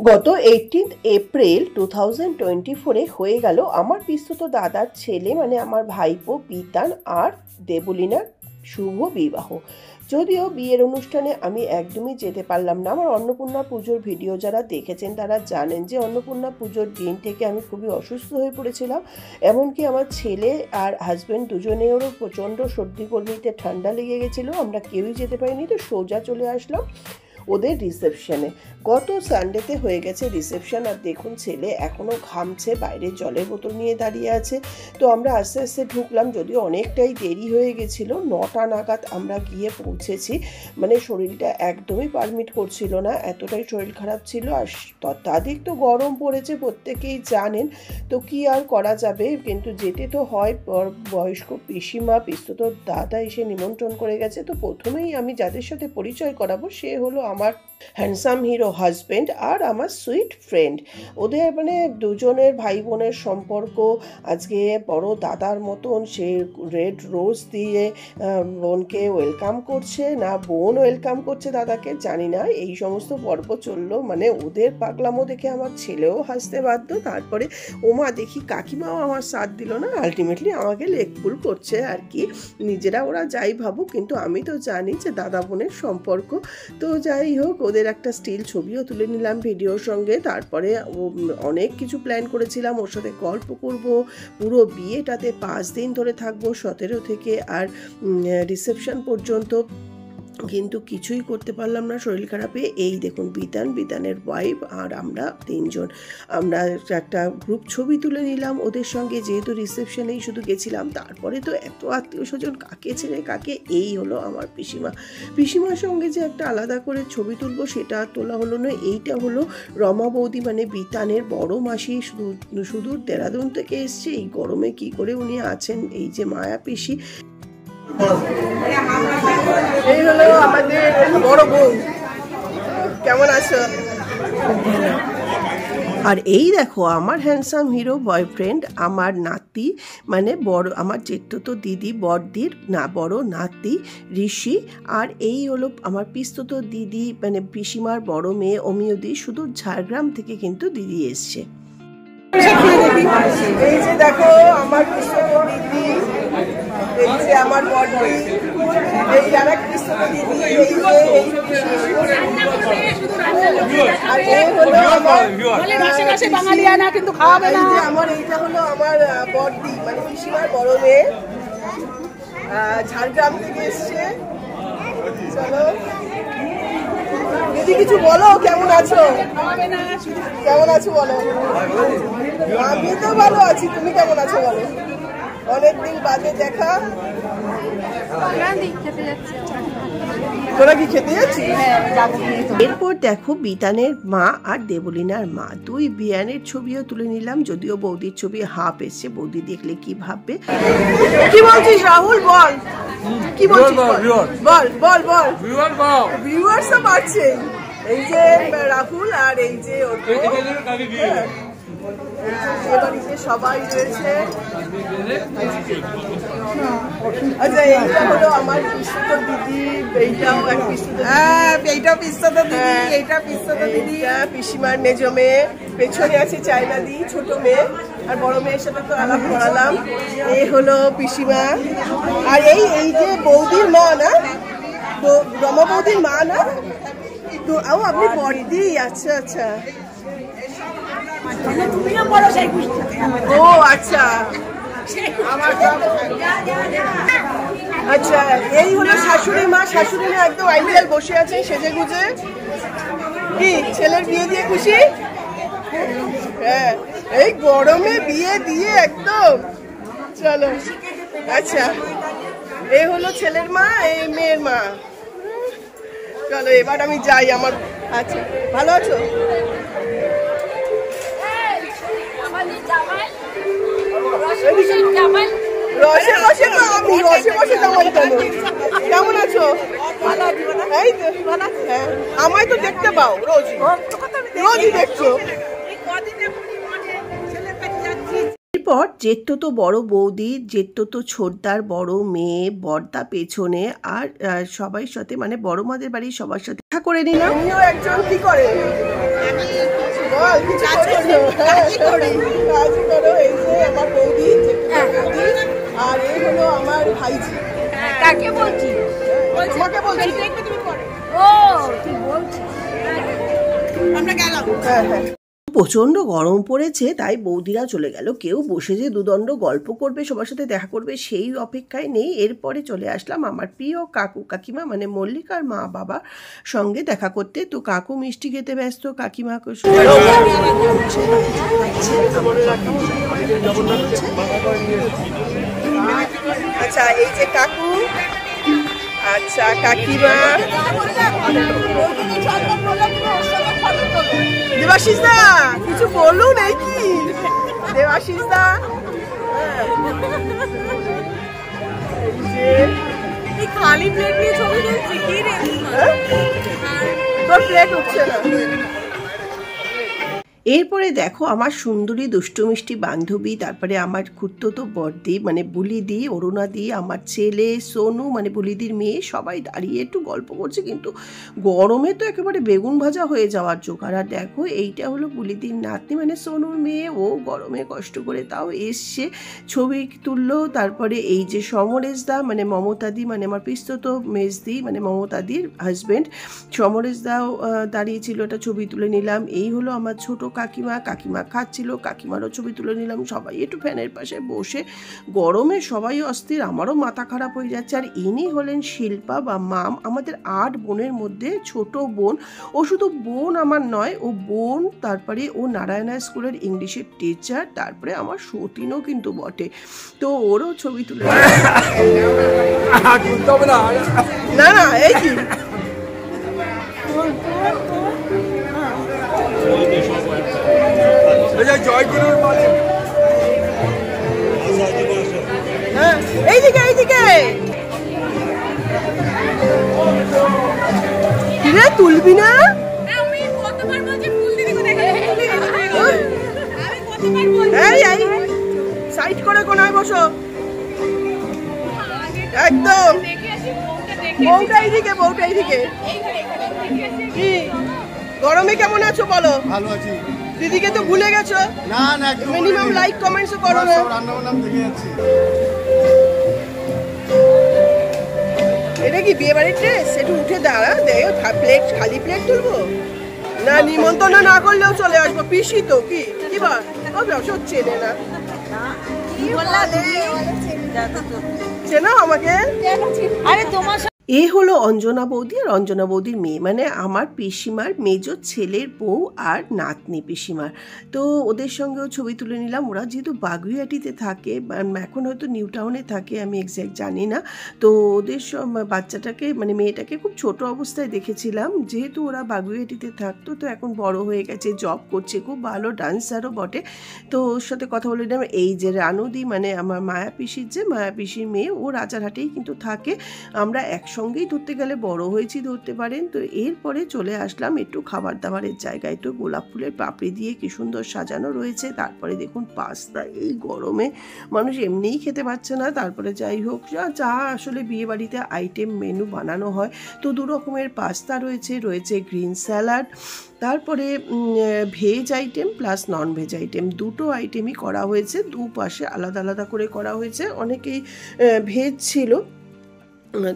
গত 18 এপ্রিল 2024 হয়ে গেল আমার পিসতুতো দাদার ছেলে মানে আমার ভাইপো বিতান আর দেবলীনার শুভ বিবাহ। যদিও বিয়ের অনুষ্ঠানে আমি একদমই যেতে পারলাম না। আমার অন্নপূর্ণা পুজোর ভিডিও যারা দেখেছেন তারা জানেন যে অন্নপূর্ণা পুজোর দিন থেকে আমি খুবই অসুস্থ হয়ে পড়েছিলাম। এমনকি আমার ছেলে আর হাজব্যান্ড দুজনেরও প্রচণ্ড সর্দি গর্মিতে ঠান্ডা লেগে গেছিলো। আমরা কেউই যেতে পারিনি, তো সোজা চলে আসলাম ওদের রিসেপশনে। গত সানডেতে হয়ে গেছে রিসেপশন, আর দেখুন ছেলে এখনও ঘামছে, বাইরে জলের বোতল নিয়ে দাঁড়িয়ে আছে। তো আমরা আস্তে আস্তে ঢুকলাম, যদিও অনেকটাই দেরি হয়ে গেছিলো। 9টা নাগাদ আমরা গিয়ে পৌঁছেছি। মানে শরীরটা একদমই পারমিট করছিল না, এতটাই শরীর খারাপ ছিল। আর তত্ত্বাধিক তো গরম পড়েছে, প্রত্যেকেই জানেন। তো কি আর করা যাবে, কিন্তু যেতে তো হয়। বয়স্ক পিসিমা পিসতুতো দাদা এসে নিমন্ত্রণ করে গেছে। তো প্রথমেই আমি যাদের সাথে পরিচয় করাবো সে হলো আমার হ্যান্ডসাম হিরো হাজব্যান্ড আর আমার সুইট ফ্রেন্ড। ওদের মানে দুজনের ভাই বোনের সম্পর্ক আজকে বড় দাদার মতন। সে রেড রোজ দিয়ে বোনকে ওয়েলকাম করছে, না বোন ওয়েলকাম করছে দাদাকে জানি না। এই সমস্ত পর্ব চললো, মানে ওদের পাগলামো দেখে আমার ছেলেও হাসতে বাধ্য। তারপরে ওমা দেখি কাকিমাও আমার সাথ দিল না, আলটিমেটলি আমাকে লেগ পুল করছে আর কি। নিজেরা ওরা যাই ভাবুক, কিন্তু আমি তো জানি যে দাদা বোনের সম্পর্ক। তো যাই হোক, ওদের একটা স্টিল ছবিও তুলে নিলাম ভিডিওর সঙ্গে। তারপরে অনেক কিছু প্ল্যান করেছিলাম, ওর সাথে গল্প করব। পুরো বিয়েটাতে 5 দিন ধরে থাকবো, 17 থেকে আর রিসেপশন পর্যন্ত, কিন্তু কিছুই করতে পারলাম না শরীর খারাপে। এই দেখুন বিতানের ওয়াইফ আর আমরা 3 জন আমরা একটা গ্রুপ ছবি তুলে নিলাম ওদের সঙ্গে, যেহেতু রিসেপশনেই শুধু গেছিলাম। তারপরে তো এত আত্মীয় স্বজন কাকে ছেড়ে কাকে। এই হলো আমার পিসিমার সঙ্গে যে একটা আলাদা করে ছবি তুলবো সেটা তোলা হলো না। এইটা হলো রমা বৌদি মানে বিতানের বড় মাসি, সুদূর দেরাদুন থেকে এসছে। এই গরমে কি করে উনি আছেন। এই যে মায়া পিসি, এই হলো আমাদের বড় বউ। কেমন আছো? আর এই দেখো আমার হ্যান্ডসাম হিরো বয়ফ্রেন্ড, আমার নাতি মানে বড় আমার জেঠতো দিদি বড়দির না বড় নাতি ঋষি। আর এই হলো আমার পিসতুতো দিদি মানে পিসিমার বড় মেয়ে অমিয়দি। শুধু ঝাড়গ্রাম থেকে কিন্তু দিদি এসছে। এই যে দেখো আমার পিসতুতো দিদি, এই যে আমার বড়দি, এই যারা পিসতুতো দিদি, এই যে আর এই হলো আমার বাঙালিয়ানা কিন্তু খাওয়াবে না। আমার এইটা হলো আমার বড়দি মানে পিসিমার বড় মেয়ে, ঝাড়গ্রাম থেকে এসছে। চলো দিদি কিছু বলো, কেমন আছো? কেমন আছো বলো? আমি তো ভালো আছি, তুমি কেমন আছো বলো? অনেকদিন বাদে দেখা। তোরা কি খেতে যাচ্ছিস? এরপর দেখো বিতানের মা আর দেবলীনার মা, দুই বিয়ানের ছবিও তুলে নিলাম। যদিও বৌদির ছবি হাফ এসছে, বৌদি দেখলে কি ভাববে। কি বলছিস রাহুল? বল কি বলছিস, বল বল বল। ভিউয়ার্স সব আছে, এই যে রাহুল আর এই যে সবাই রয়েছে। আচ্ছা এইটা হলো আমার পিসতুতো দিদি, এইটাও এক পিসতুতো, এইটাও পিসতুতো দিদি, এইটা পিসতুতো দিদি, পিসিমার মেজো মেয়ে। পেছনে আছে চায়না দি ছোট মেয়ে, আর বড় মেয়ের সাথে তো আলাপ করালাম। এই হলো পিসিমা, আর এই যে বৌদির মা না, রমা বৌদির মা না তো। আপনি বড়দি? আচ্ছা আচ্ছা, ও আচ্ছা আচ্ছা। এই হলো শাশুড়ি মা, শাশুড়ি মা একদম আইডিয়াল বসে আছে সেজে গুজে। কি ছেলের বিয়ে দিয়ে খুশি? হ্যাঁ, এই গরমে বিয়ে দিয়ে একদম। চলো আচ্ছা, এই হলো ছেলের মা, এই মেয়ের মা। চলো এবার আমি যাই আমার। আচ্ছা ভালো আছো? রসে বসে তো আমি রসে বসে জামাই কেন? কেমন আছো? এই তো হ্যাঁ, আমায় তো দেখতে পাও রোজই, রোজই দেখছো। এরপর জেঠতো বড় বৌদি, জেঠতো ছোটদার বড় মেয়ে, বড়দা পেছনে, আর সবার সাথে মানে বড় মাদের বাড়ির সবার সাথে দেখা করে নিলাম। একজন কি করে চল কিছু করো। এই যে আমার বৌদি আর এই হলো আমার ভাইজি। কাকে বলছি? তোমাকে বলছি। ও তুই বলছিস, আমরা গেলাম। হ্যাঁ হ্যাঁ, প্রচণ্ড গরম পড়েছে, তাই বৌদিরা চলে গেল। কেউ বসে যে দুদণ্ড গল্প করবে, সবার সাথে দেখা করবে, সেই অপেক্ষায় নেই। এরপরে চলে আসলাম আমার প্রিয় কাকু কাকিমা মানে মল্লিকার মা বাবার সঙ্গে দেখা করতে। তো কাকু মিষ্টি খেতে ব্যস্ত, কাকিমাকে আচ্ছা এই যে কাকু, আচ্ছা কাকিমা, দেবাশিস দা কিছু বলুন নাকি? দেবাশিস দা খালি প্লেট নিয়ে ছবি তুলছি কি রে? তোর প্লেট উঠছে না। এরপরে দেখো আমার সুন্দরী দুষ্টু মিষ্টি বান্ধবী, তারপরে আমার খুড়তো বড়দি মানে বুলিদি, অরুণাদি, আমার ছেলে সোনু মানে বুলিদির মেয়ে, সবাই দাঁড়িয়ে একটু গল্প করছে। কিন্তু গরমে তো একেবারে বেগুন ভাজা হয়ে যাওয়ার জোগাড়। আর দেখো এইটা হলো বুলিদির নাতনি মানে সোনুর মেয়ে, ও গরমে কষ্ট করে তাও এসছে, ছবি তুললো। তারপরে এই যে সমরেশদা মানে মমতাদি মানে আমার পিস্ততো মেজদি মানে মমতাদির হাজব্যান্ড, সমরেশদাও দাঁড়িয়েছিল, একটা ছবি তুলে নিলাম। এই হলো আমার ছোট কাকিমা, কাকিমা খাচ্ছিল, কাকিমারও ছবি তুলে নিলাম। সবাই একটু ফ্যানের পাশে বসে, গরমে সবাই অস্থির, আমারও মাথা খারাপ হয়ে যাচ্ছে। আর ইনি হলেন শিল্পা বা মাম, আমাদের 8 বোনের মধ্যে ছোট বোন। ও শুধু বোন আমার নয়, ও বোন, তারপরে ও নারায়ণা স্কুলের ইংলিশের টিচার, তারপরে আমার সতীনও কিন্তু বটে। তো ওরও ছবি তুলে না না এই কি এইদিকে এইদিকে কিরে তুলবি না? সাইড করে কোনায় বসো একদম। বউটা এইদিকে, বউটা এইদিকে। কি গরমে কেমন আছো বলো? ভালো আছি। দিদিকে তো ভুলে গেছো? না না, মিনিমাম লাইক কমেন্টসও করো না। রান্না বান্না দেখে যাচ্ছি। এটা কি বিয়ে বাড়ির ড্রেস? একটু উঠে দাঁড়া, দেখো প্লেট, খালি প্লেট তুলবো না? নিমন্ত্রণ না করলেও চলে আসবো, পিসি তো কি কি বল? ব্যবসা চেনে না, চেনো আমাকে? আরে তোমার এ হলো অঞ্জনা বৌদি, আর অঞ্জনা বৌদির মেয়ে মানে আমার পিসিমার মেজো ছেলের বউ আর নাতনি পিসিমার। তো ওদের সঙ্গেও ছবি তুলে নিলাম। ওরা যেহেতু বাগুইহাটিতে থাকে, এখন হয়তো নিউ টাউনে থাকে, আমি এক্স্যাক্ট জানি না। তো ওদের বাচ্চাটাকে মানে মেয়েটাকে খুব ছোট অবস্থায় দেখেছিলাম, যেহেতু ওরা বাগুইহাটিতে থাকতো, তো এখন বড় হয়ে গেছে, জব করছে, খুব ভালো ডান্সারও বটে। তো ওর সাথে কথা বলে নিলাম। এই যে রানুদি মানে আমার মায়া পিসির যে মায়া পিসির মেয়ে, ও রাজারহাটেই কিন্তু থাকে। আমরা একসঙ্গেই ধরতে গেলে বড় হয়েছি, ধরতে পারেন। তো এরপরে চলে আসলাম একটু খাবার দাবারের জায়গায়। তো গোলাপ ফুলের পাপড়ি দিয়ে কি সুন্দর সাজানো রয়েছে। তারপরে দেখুন পাস্তা, এই গরমে মানুষ এমনিই খেতে পারছে না। তারপরে যাই হোক, যা আসলে বিয়ে বাড়িতে আইটেম মেনু বানানো হয়, তো 2 রকমের পাস্তা রয়েছে, রয়েছে গ্রিন স্যালাড, তারপরে veg item plus non veg item, দুটো আইটেমই করা হয়েছে। দুপাশে আলাদা আলাদা করে করা হয়েছে। অনেকেই ভেজ ছিল,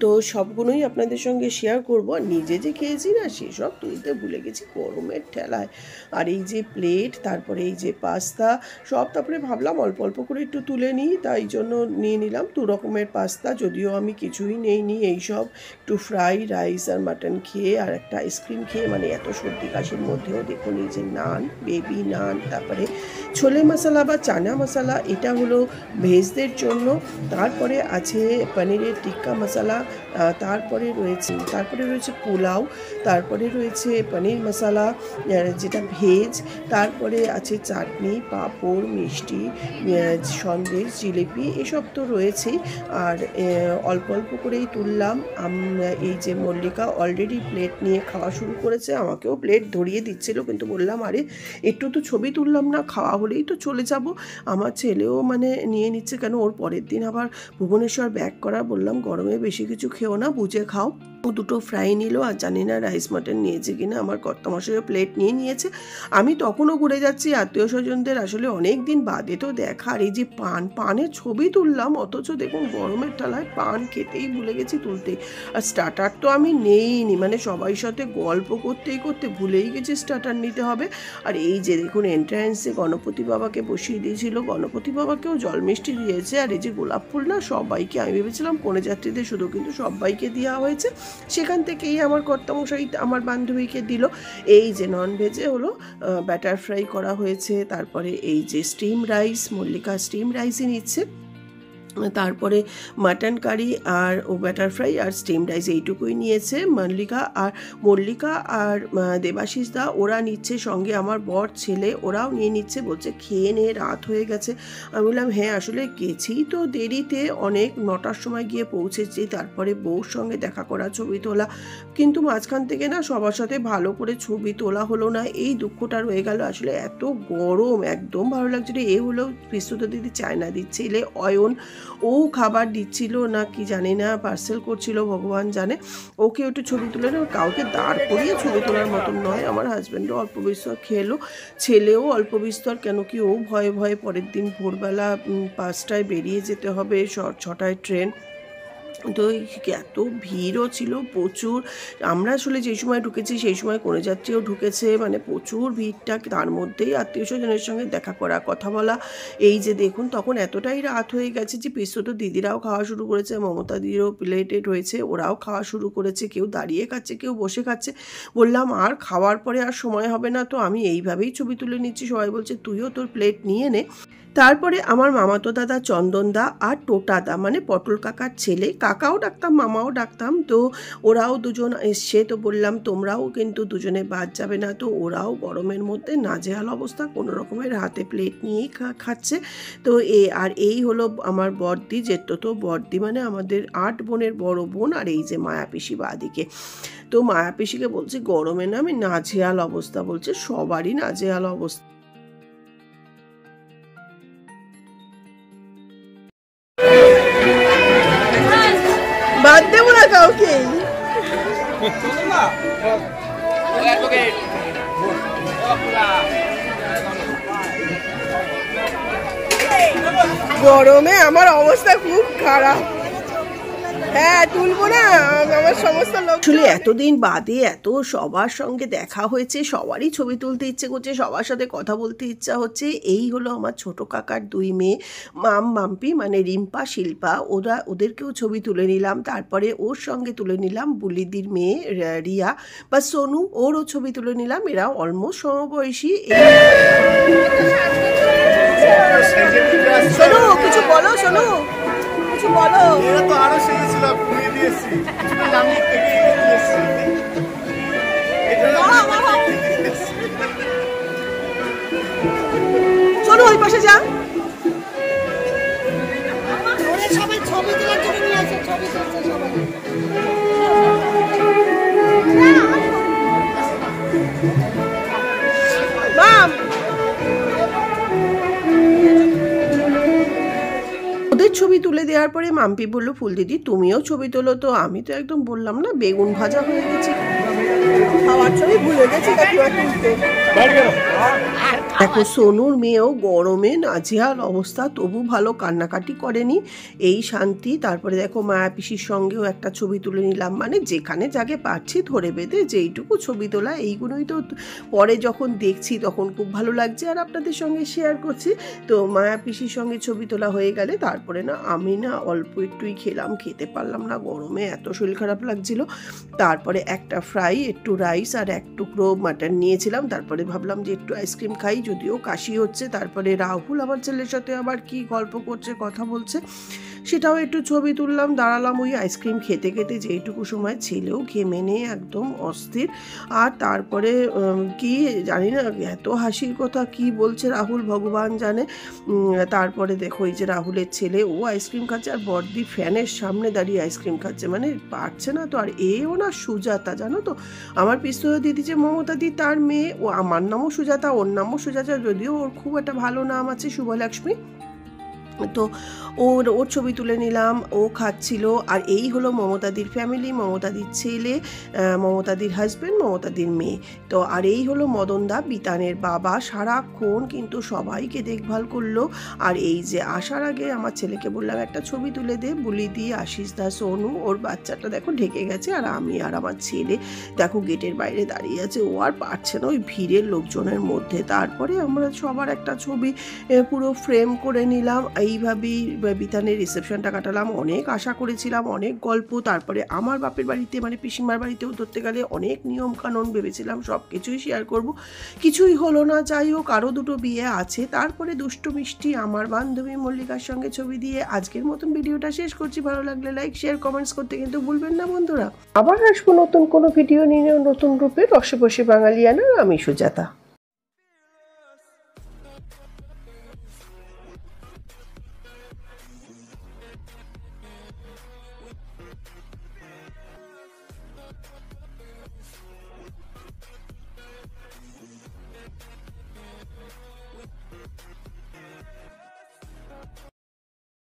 তো সবগুলোই আপনাদের সঙ্গে শেয়ার করবো। আর নিজে যে খেয়েছি না, সেসব তুলতে ভুলে গেছি গরমের ঠেলায়। আর এই যে প্লেট, তারপরে এই যে পাস্তা সব, তারপরে ভাবলাম অল্প অল্প করে একটু তুলে নিই, তাই জন্য নিয়ে নিলাম 2 রকমের পাস্তা। যদিও আমি কিছুই নেইনি, এইসব একটু ফ্রাই রাইস আর মাটন খেয়ে আর একটা আইসক্রিম খেয়ে, মানে এত সর্দি কাশির মধ্যেও দেখুন এই যে নান, বেবি নান, তারপরে ছোলে মশলা বা চানা মশলা, এটা হলো ভেজদের জন্য। তারপরে আছে পনিরের টিক্কা মশলা, তারপরে রয়েছে পোলাও, তারপরে রয়েছে পনির মশলা যেটা ভেজ, তারপরে আছে চাটনি, পাঁপড়, মিষ্টি, সন্দেশ, জিলিপি, এসব তো রয়েছেই। আর অল্প অল্প করেই তুললাম। এই যে মল্লিকা অলরেডি প্লেট নিয়ে খাওয়া শুরু করেছে, আমাকেও প্লেট ধরিয়ে দিচ্ছিল, কিন্তু বললাম আরে একটু তো ছবি তুললাম না, খাওয়া হলেই তো চলে যাব। আমার ছেলেও মানে নিয়ে নিচ্ছে, কেন ওর পরের দিন আবার ভুবনেশ্বর ব্যাক করা, বললাম গরমে বেশি কিছু খেও না, বুঝে খাও। ও দুটো ফ্রাই নিল, আর জানি না রাইস মাটন নিয়েছে কিনা, আমার কর্তামশাইও প্লেট নিয়ে নিয়েছে। আমি তখনও ঘুরে যাচ্ছি আত্মীয় স্বজনদের, আসলে অনেক দিন বাদে তো দেখা। আর এই যে পানের ছবি তুললাম, অথচ দেখুন গরমের ঠালায় পান খেতেই ভুলে গেছি তুলতে। আর স্টার্টার তো আমি নেইনি, মানে সবাই সাথে গল্প করতেই করতে ভুলেই গেছি স্টার্টার নিতে হবে। আর এই যে দেখুন এন্ট্রান্সে গণপতি বাবাকে বসিয়ে দিয়েছিল, গণপতি বাবাকেও জল মিষ্টি দিয়েছে। আর এই যে গোলাপ ফুল না সবাইকে, আমি ভেবেছিলাম কনে যাত্রীদের শুধু, কিন্তু সবাইকে দেওয়া হয়েছে। সেখান থেকেই আমার কর্তামশাই আমার বান্ধবীকে দিল। এই যে নন ভেজে হলো ব্যাটার ফ্রাই করা হয়েছে, তারপরে এই যে স্টিম রাইস, মল্লিকা স্টিম রাইসই নিচ্ছে, তারপরে মাটন কারি আর ও ব্যাটার ফ্রাই আর স্টিম রাইস এইটুকুই নিয়েছে মল্লিকা আর দেবাশিস দা, ওরা নিচ্ছে, সঙ্গে আমার বর ছেলে ওরাও নিয়ে নিচ্ছে। বলছে খেয়ে নে, রাত হয়ে গেছে। আমি বললাম হ্যাঁ আসলে গেছি তো দেরিতে, অনেক 9টার সময় গিয়ে পৌঁছেছি, তারপরে বউর সঙ্গে দেখা করা, ছবি তোলা, কিন্তু মাঝখান থেকে না সবার সাথে ভালো করে ছবি তোলা হলো না, এই দুঃখটা রয়ে গেল। আসলে এত গরম, একদম ভালো লাগছিল। এ হলো পিস্তুত দিদি চায়না দিচ্ছে, এলে অয়ন ও খাবার দিচ্ছিল না কি জানি না, পার্সেল করছিল ভগবান জানে। ওকে একটু ছবি তুলে না, কাউকে দাঁড় করিয়ে ছবি তোলার মতন নয়। আমার হাজব্যান্ডও অল্প বিস্তর খেলো, ছেলেও অল্প বিস্তর, কেন কি ও ভয়ে ভয়ে পরের দিন ভোরবেলা 5টায় বেরিয়ে যেতে হবে, 6টায় ট্রেন। তো এত ভিড়ও ছিল প্রচুর। আমরা আসলে যে সময় ঢুকেছি সেই সময় কোনো যাত্রীও ঢুকেছে, মানে প্রচুর ভিড়টা, তার মধ্যেই আত্মীয় স্বজনের সঙ্গে দেখা করা, কথা বলা। এই যে দেখুন তখন এতটাই রাত হয়ে গেছে যে পিসতো দিদিরাও খাওয়া শুরু করেছে, মমতা দিদিরও প্লেটেড হয়েছে, ওরাও খাওয়া শুরু করেছে, কেউ দাঁড়িয়ে খাচ্ছে, কেউ বসে খাচ্ছে। বললাম আর খাওয়ার পরে আর সময় হবে না, তো আমি এইভাবেই ছবি তুলে নিচ্ছি। সবাই বলছে তুইও তোর প্লেট নিয়ে নে। তারপরে আমার মামাতো দাদা চন্দনদা আর টোটাদা, মানে পটল কাকার ছেলে, কাকাও ডাকতাম মামাও ডাকতাম, তো ওরাও দুজন এসছে। তো বললাম তোমরাও কিন্তু দুজনে বাদ যাবে না, তো ওরাও গরমের মধ্যে নাজেহাল অবস্থা, কোনো রকমের হাতে প্লেট নিয়েই খাচ্ছে। তো এই হলো আমার বড়দি, জেঠতো বড়দি, মানে আমাদের 8 বোনের বড় বোন। আর এই যে মায়া পিসি বাদিকে, তো মায়া পিসিকে বলছে গরমে না আমি নাজেহাল অবস্থা, বলছে সবারই নাজেহাল অবস্থা। বাদ দেবো না কাউকে। গরমে আমার অবস্থা খুব খারাপ। হ্যাঁ তুলবো না, আমার সমস্ত লোক আসলে এতদিন বাদে এত সবার সঙ্গে দেখা হয়েছে, সবারই ছবি তুলতে ইচ্ছে করছে, সবার সাথে কথা বলতে ইচ্ছা হচ্ছে। এই হলো আমার ছোট কাকার 2 মেয়ে, মাম্পি মানে রিম্পা শিল্পা, ওদেরকেও ছবি তুলে নিলাম। তারপরে ওর সঙ্গে তুলে নিলাম বুলিদির মেয়ে রিয়া বা সোনু, ওরও ছবি তুলে নিলাম। এরা অলমোস্ট সমবয়সী। সোনু কিছু বলো, সোনু কিছু বলো। এরা তো আরো সেজেছিলাম, পুড়িয়ে দিয়েছি, আমি থেকে দিয়েছি। সোনু ওই পাশে যা। সবাই ছবি তোলার জন্য নিয়ে আসে, ছবি তুলছে সবাই। মাম ওদের ছবি তুলে দেওয়ার পরে মাম্পি বললো ফুল দিদি তুমিও ছবি তোলো। তো আমি তো একদম বললাম না বেগুন ভাজা হয়ে গেছি, খাওয়ার ছবি ভুলে গেছি। দেখো সোনুর মেয়েও গরমে নাজেহাল অবস্থা, তবু ভালো কান্নাকাটি করেনি, এই শান্তি। তারপরে দেখো মায়া পিসির সঙ্গেও একটা ছবি তুলে নিলাম, মানে যেখানে যাকে পাচ্ছি ধরে বেঁধে যেইটুকু ছবি তোলা, এইগুলোই তো পরে যখন দেখছি তখন খুব ভালো লাগছে আর আপনাদের সঙ্গে শেয়ার করছি। তো মায়া পিসির সঙ্গে ছবি তোলা হয়ে গেলে তারপরে না আমি না অল্প একটুই খেলাম, খেতে পারলাম না, গরমে এত শরীর খারাপ লাগছিল। তারপরে একটা ফ্রাই, একটু রাইস আর এক টুকরো মাটন নিয়েছিলাম। তারপরে ভাবলাম যে একটু আইসক্রিম খাই, যদিও কাশি হচ্ছে। তারপরে রাহুল আমার ছেলের সাথে আবার কি গল্প করছে, কথা বলছে, সেটাও একটু ছবি তুললাম। দাঁড়ালাম ওই আইসক্রিম খেতে খেতে, যেইটুকু সময় ছেলেও ঘেমে নিয়ে একদম অস্থির। আর তারপরে কি জানি না, এত হাসির কথা কি বলছে রাহুল ভগবান জানে। তারপরে দেখো এই যে রাহুলের ছেলে, ও আইসক্রিম খাচ্ছে আর বড়দি ফ্যানের সামনে দাঁড়িয়ে আইসক্রিম খাচ্ছে, মানে পারছে না তো। আর এও না সুজাতা, জানো তো আমার পিস্তল দিদি যে মমতা দি তার মেয়ে, ও আমার নামও সুজাতা, ওর নামও সুজাতা, যদিও ওর খুব একটা ভালো নাম আছে শুভলক্ষ্মী। তো ওর ছবি তুলে নিলাম, ও খাচ্ছিল। আর এই হলো মমতাদির ফ্যামিলি, মমতাদির ছেলে, মমতাদির হাজব্যান্ড, মমতাদির মেয়ে। তো আর এই হলো মদনদা, বিতানের বাবা, সারাক্ষণ কিন্তু সবাইকে দেখভাল করলো। আর এই যে আসার আগে আমার ছেলেকে বললাম একটা ছবি তুলে দে, বলি দিয়ে আশিস দা, সোনু, ওর বাচ্চাটা দেখো ঢেকে গেছে, আর আমি আর আমার ছেলে দেখো গেটের বাইরে দাঁড়িয়ে আছে, ও আর পারছে না ওই ভিড়ের লোকজনের মধ্যে। তারপরে আমরা সবার একটা ছবি পুরো ফ্রেম করে নিলাম। এইভাবেই বিতানের রিসেপশনটা কাটালাম। অনেক আশা করেছিলাম, অনেক গল্প। তারপরে আমার বাপের বাড়িতে মানে পিসিমার বাড়িতেও ধরতে গেলে অনেক নিয়ম কানুন ভেবেছিলাম সব কিছুই শেয়ার করব, কিছুই হলো না। যাই হোক, আরও দুটো বিয়ে আছে। তারপরে দুষ্টু মিষ্টি আমার বান্ধবী মল্লিকার সঙ্গে ছবি দিয়ে আজকের মতন ভিডিওটা শেষ করছি। ভালো লাগলে লাইক, শেয়ার, কমেন্টস করতে কিন্তু ভুলবেন না বন্ধুরা। আবার আসবো নতুন কোনো ভিডিও নিয়ে, নতুন রূপে। রসে বসে বাঙালিয়ানা, আমি সুজাতা।